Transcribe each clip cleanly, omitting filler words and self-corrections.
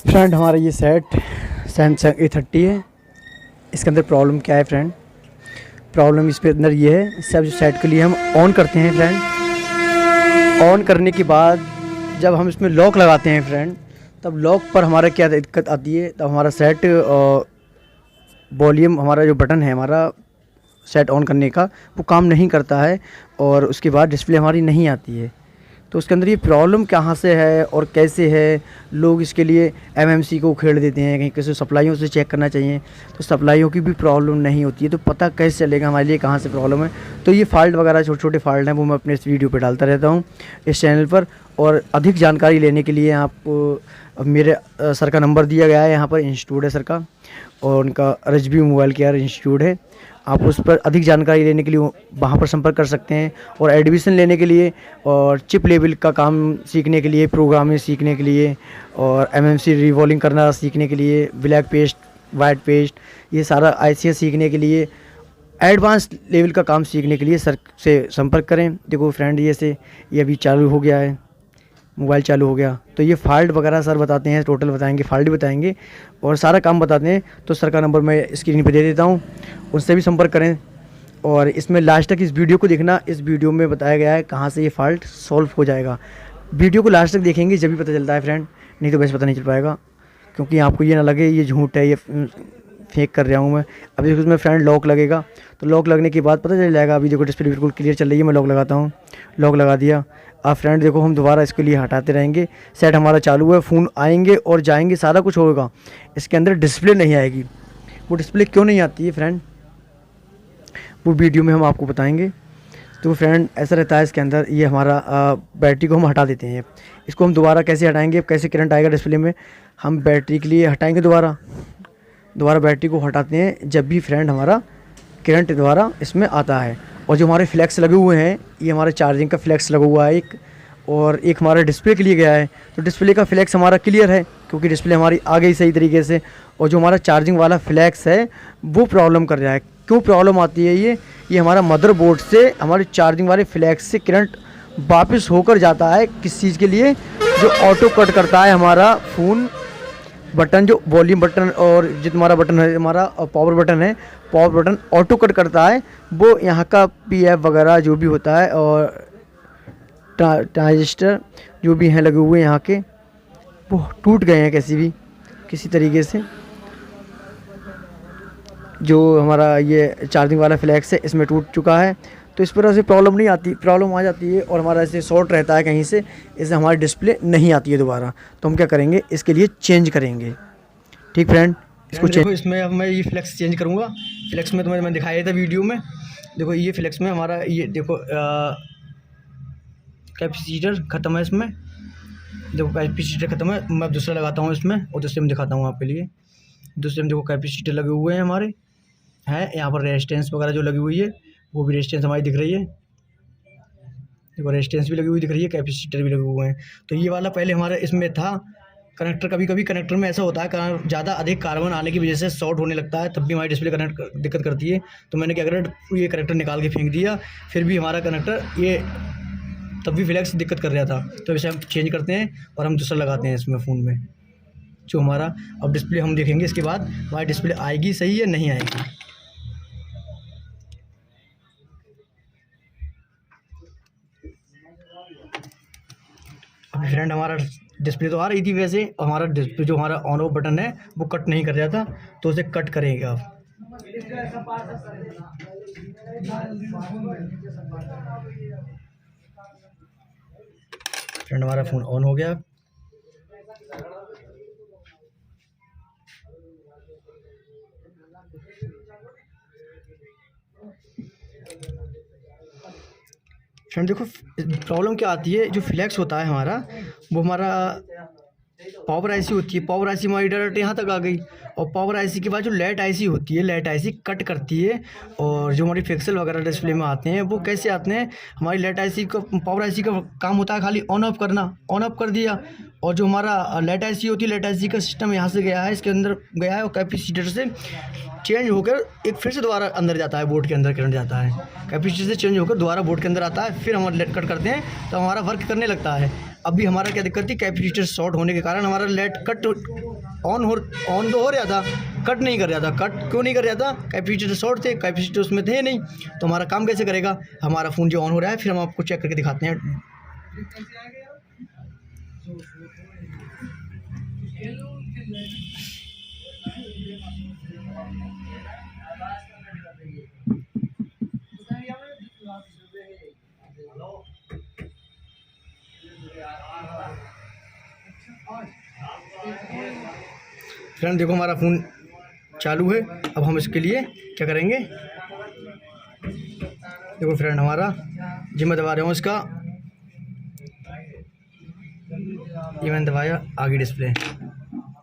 Friend हमारा ये set Samsung A30 है। इसके अंदर प्रॉब्लम क्या है फ्रेंड? प्रॉब्लम इसके अंदर ये है, सब सेट के लिए हम ऑन करते हैं फ्रेंड। ऑन करने के बाद जब हम इसमें लॉक लगाते हैं फ्रेंड, तब लॉक पर हमारा क्या दिक्कत आती है, तब हमारा सेट वॉल्यूम, हमारा जो बटन है हमारा सेट ऑन करने का, वो काम नहीं करता है और उसके बाद डिस्प्ले हमारी नहीं आती है। तो उसके अंदर ये प्रॉब्लम कहाँ से है और कैसे है, लोग इसके लिए एमएमसी को उखेड़ देते हैं, कहीं किसी सप्लाइयों से चेक करना चाहिए, तो सप्लाइयों की भी प्रॉब्लम नहीं होती है। तो पता कैसे चलेगा हमारे लिए कहाँ से प्रॉब्लम है? तो ये फ़ाल्ट वगैरह छोटे छोटे फ़ाल्ट हैं, वो मैं अपने इस वीडियो पे डालता रहता हूँ इस चैनल पर। और अधिक जानकारी लेने के लिए आप मेरे सर का नंबर दिया गया है, यहाँ पर इंस्टीट्यूट है सर का, और उनका RHB मोबाइल केयर इंस्टीट्यूट है। आप उस पर अधिक जानकारी लेने के लिए वहाँ पर संपर्क कर सकते हैं। और एडमिशन लेने के लिए और चिप लेवल का काम सीखने के लिए, प्रोग्रामिंग सीखने के लिए, और एमएमसी रिवॉल्विंग करना सीखने के लिए, ब्लैक पेस्ट, वाइट पेस्ट, ये सारा ICS सीखने के लिए, एडवांस लेवल का काम सीखने के लिए सर से संपर्क करें। देखो फ्रेंड, ये अभी चालू हो गया है, मोबाइल चालू हो गया। तो ये फ़ाल्ट वगैरह सर बताते हैं, टोटल बताएंगे, फ़ाल्ट बताएंगे और सारा काम बताते हैं। तो सर का नंबर मैं स्क्रीन पे दे देता हूँ, उनसे भी संपर्क करें। और इसमें लास्ट तक इस वीडियो को देखना, इस वीडियो में बताया गया है कहाँ से ये फ़ाल्ट सॉल्व हो जाएगा। वीडियो को लास्ट तक देखेंगे जब भी पता चलता है फ्रेंड, नहीं तो वैसे पता नहीं चल पाएगा। क्योंकि आपको ये ना लगे ये झूठ है, ये फेक कर रहा हूँ मैं। अभी उसमें फ्रेंड लॉक लगेगा, तो लॉक लगने के बाद पता चल जाएगा। अभी देखो डिस्प्ले बिल्कुल क्लियर चल रही है, मैं लॉक लगाता हूँ, लॉक लगा दिया। अब फ्रेंड देखो, हम दोबारा इसके लिए हटाते रहेंगे। सेट हमारा चालू है, फ़ोन आएंगे और जाएंगे, सारा कुछ होगा। इसके अंदर डिस्प्ले नहीं आएगी। वो डिस्प्ले क्यों नहीं आती है फ्रेंड, वो वीडियो में हम आपको बताएंगे। तो फ्रेंड ऐसा रहता है इसके अंदर, ये हमारा बैटरी को हम हटा देते हैं। इसको हम दोबारा कैसे हटाएंगे, कैसे करंट आएगा डिस्प्ले में, हम बैटरी के लिए हटाएंगे। दोबारा बैटरी को हटाते हैं जब भी फ्रेंड हमारा करंट दोबारा इसमें आता है। और जो हमारे फ्लैक्स लगे हुए हैं, ये हमारे चार्जिंग का फ्लैक्स लगा हुआ है एक, और एक हमारा डिस्प्ले के लिए गया है। तो डिस्प्ले का फ्लैक्स हमारा क्लियर है, क्योंकि डिस्प्ले हमारी आ गई सही तरीके से। और जो हमारा चार्जिंग वाला फ्लैक्स है वो प्रॉब्लम कर रहा है। क्यों प्रॉब्लम आती है? ये हमारा मदरबोर्ड से हमारे चार्जिंग वाले फ्लैक्स से करंट वापस होकर जाता है किस चीज़ के लिए, जो ऑटो कट करता है हमारा फ़ोन बटन, जो वॉल्यूम बटन और जो तुम्हारा बटन है, हमारा पावर बटन है, पावर बटन ऑटो कट करता है। वो यहाँ का PF वगैरह जो भी होता है, और ट्रांजिस्टर जो भी हैं लगे हुए यहाँ के, वो टूट गए हैं किसी तरीके से। जो हमारा ये चार्जिंग वाला फ्लैक्स है इसमें टूट चुका है। तो इस पर से प्रॉब्लम नहीं आती, प्रॉब्लम आ जाती है और हमारा ऐसे शॉर्ट रहता है कहीं से, इससे हमारी डिस्प्ले नहीं आती है दोबारा। तो हम क्या करेंगे, इसके लिए चेंज करेंगे। ठीक फ्रेंड, इसको चेंज, इसमें अब मैं ये फ्लैक्स चेंज करूँगा। फ्लैक्स में तुम्हें मैं दिखाया था वीडियो में, देखो ये फ्लैक्स में हमारा ये देखो कैपेसिटर ख़त्म है इसमें, देखो कैपेसिटर ख़त्म है। मैं दूसरा लगाता हूँ इसमें और दूसरे में दिखाता हूँ आपके लिए। दूसरे में देखो कैपेसिटर लगे हुए हैं हमारे, हैं यहाँ पर रेजिस्टेंस वगैरह जो लगी हुई है, वो भी रेजिस्टेंस हमारी दिख रही है। देखो रेजिस्टेंस भी लगी हुई दिख रही है, कैपेसिटर भी लगे हुए हैं। तो ये वाला पहले हमारा इसमें था कनेक्टर। कभी कभी कनेक्टर में ऐसा होता है, ज़्यादा अधिक कार्बन आने की वजह से शॉर्ट होने लगता है, तब भी हमारी डिस्प्ले कनेक्ट दिक्कत करती है। तो मैंने क्या करा, ये कनेक्टर निकाल के फेंक दिया, फिर भी हमारा कनेक्टर ये तब भी फ्लैक्स दिक्कत कर रहा था। तो इसे हम चेंज करते हैं और हम दूसरा लगाते हैं इसमें फ़ोन में, जो हमारा अब डिस्प्ले हम देखेंगे इसके बाद हमारी डिस्प्ले आएगी सही या नहीं आएगी। अभी फ्रेंड हमारा डिस्प्ले तो आ रही थी वैसे, हमारा डिस्प्ले जो हमारा ऑन ऑफ बटन है वो कट नहीं कर रहा था, तो उसे कट करेंगे आप। फ्रेंड हमारा फ़ोन ऑन हो गया। फ्रेंड देखो प्रॉब्लम क्या आती है, जो फ्लैक्स होता है हमारा, वो हमारा पावर IC होती है। पावर IC हमारी डायरेक्ट यहाँ तक आ गई, और पावर IC के बाद जो लेट IC होती है, लेट IC कट करती है। और जो हमारी पिक्सल वगैरह डिस्प्ले में आते हैं वो कैसे आते हैं, हमारी लेट IC का, पावर IC का काम होता है खाली ऑन ऑफ करना, ऑन ऑफ कर दिया। और जो हमारा लेट IC होती है, लेट IC का सिस्टम यहाँ से गया है, इसके अंदर गया है, और कैपेसिटर से चेंज होकर एक फिर से दोबारा अंदर जाता है, बोर्ड के अंदर करंट जाता है, कैपेसिटर से चेंज होकर दोबारा बोर्ड के अंदर आता है। फिर हम लेट कट करते हैं तो हमारा वर्क करने लगता है। अभी हमारा क्या दिक्कत थी, कैपेसिटर शॉर्ट होने के कारण हमारा लाइट कट ऑन तो हो रहा था, कट नहीं कर रहा था। कट क्यों नहीं कर रहा था? कैपेसिटर शॉर्ट थे, कैपेसिटर उसमें थे नहीं, तो हमारा काम कैसे करेगा? हमारा फ़ोन जो ऑन हो रहा है, फिर हम आपको चेक करके दिखाते हैं। फ्रेंड देखो हमारा फ़ोन चालू है। अब हम इसके लिए क्या करेंगे, देखो फ्रेंड हमारा जो मैं दबा रहा हूँ इसका, ये मैंने दबाया, आगे डिस्प्ले।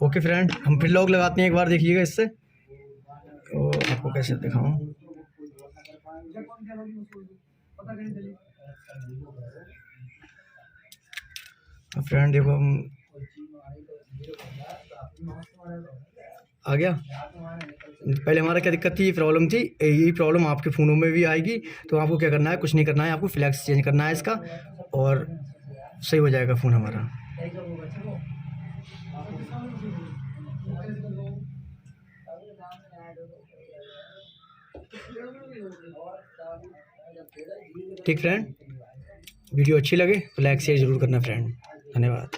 ओके फ्रेंड, हम फिर लॉक लगाते हैं, एक बार देखिएगा इससे, तो आपको कैसे दिखाऊँ। फ्रेंड देखो हम आ गया। पहले हमारा क्या दिक्कत थी, ये प्रॉब्लम थी, यही प्रॉब्लम आपके फ़ोनों में भी आएगी। तो आपको क्या करना है, कुछ नहीं करना है, आपको फ्लैक्स चेंज करना है इसका, और सही हो जाएगा फ़ोन हमारा। ठीक फ्रेंड, वीडियो अच्छी लगे तो लाइक शेयर ज़रूर करना फ्रेंड। धन्यवाद।